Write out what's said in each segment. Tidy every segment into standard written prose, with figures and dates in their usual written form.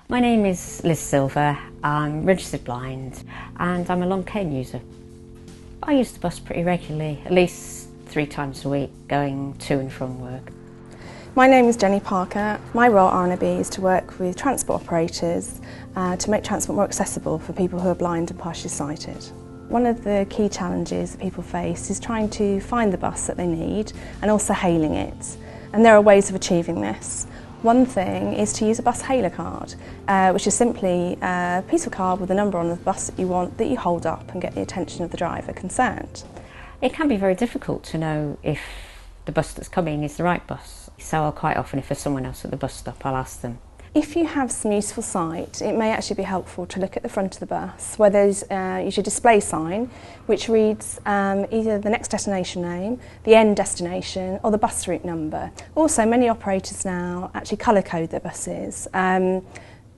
My name is Liz Silver, I'm registered blind and I'm a long cane user. I use the bus pretty regularly, at least 3 times a week, going to and from work. My name is Jenny Parker. My role at RNIB is to work with transport operators to make transport more accessible for people who are blind and partially sighted. One of the key challenges that people face is trying to find the bus that they need and also hailing it. And there are ways of achieving this. One thing is to use a bus hailer card, which is simply a piece of card with a number on the bus that you want that you hold up and get the attention of the driver concerned. It can be very difficult to know if the bus that's coming is the right bus. So I'll quite often, if there's someone else at the bus stop, I'll ask them. If you have some useful sight, it may actually be helpful to look at the front of the bus where there's usually a display sign which reads either the next destination name, the end destination or the bus route number. Also, many operators now actually colour code their buses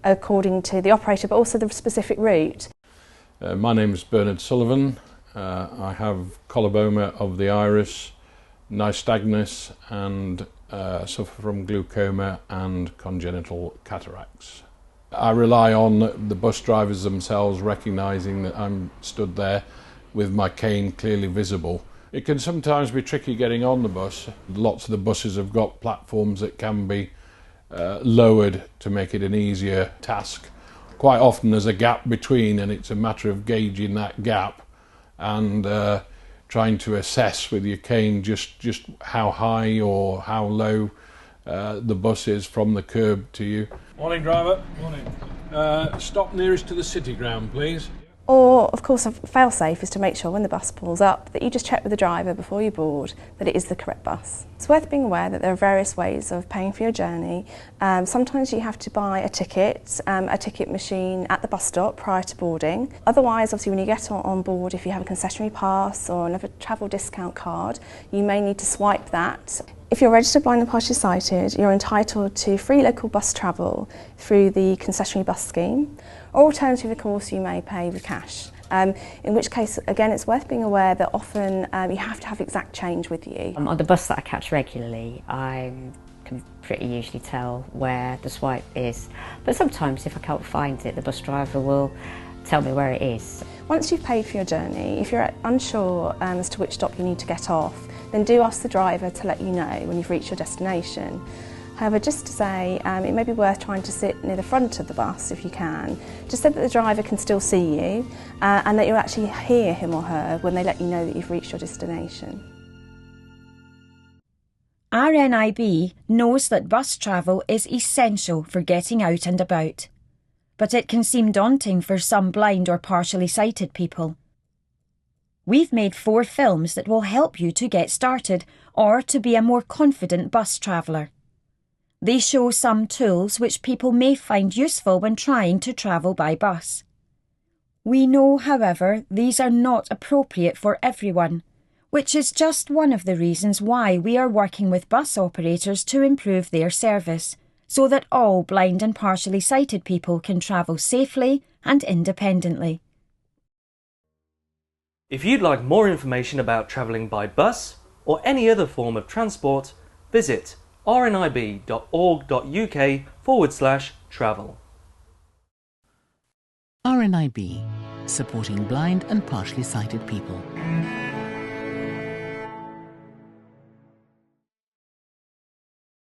according to the operator but also the specific route. My name is Bernard Sullivan. I have coloboma of the iris, nystagmus and suffer from glaucoma and congenital cataracts. I rely on the bus drivers themselves recognising that I'm stood there with my cane clearly visible. It can sometimes be tricky getting on the bus. Lots of the buses have got platforms that can be lowered to make it an easier task. Quite often there's a gap between and it's a matter of gauging that gap and trying to assess with your cane just how high or how low the bus is from the curb to you. Morning, driver. Morning. Stop nearest to the city ground, please. Or, of course, a fail-safe is to make sure when the bus pulls up that you just check with the driver before you board that it is the correct bus. It's worth being aware that there are various ways of paying for your journey. Sometimes you have to buy a ticket machine at the bus stop prior to boarding. Otherwise, obviously, when you get on board, if you have a concessionary pass or another travel discount card, you may need to swipe that. If you're registered blind and partially sighted, you're entitled to free local bus travel through the concessionary bus scheme, or alternatively, of course, you may pay with cash. In which case, again, it's worth being aware that often you have to have exact change with you. On the bus that I catch regularly, I can pretty usually tell where the swipe is, but sometimes if I can't find it, the bus driver will tell me where it is. Once you've paid for your journey, if you're unsure as to which stop you need to get off, then do ask the driver to let you know when you've reached your destination. However, just to say, it may be worth trying to sit near the front of the bus if you can, just so that the driver can still see you and that you'll actually hear him or her when they let you know that you've reached your destination. RNIB knows that bus travel is essential for getting out and about, but it can seem daunting for some blind or partially sighted people. We've made 4 films that will help you to get started or to be a more confident bus traveller. They show some tools which people may find useful when trying to travel by bus. We know, however, these are not appropriate for everyone, which is just one of the reasons why we are working with bus operators to improve their service, so that all blind and partially sighted people can travel safely and independently. If you'd like more information about travelling by bus or any other form of transport, visit rnib.org.uk/travel. RNIB, supporting blind and partially sighted people.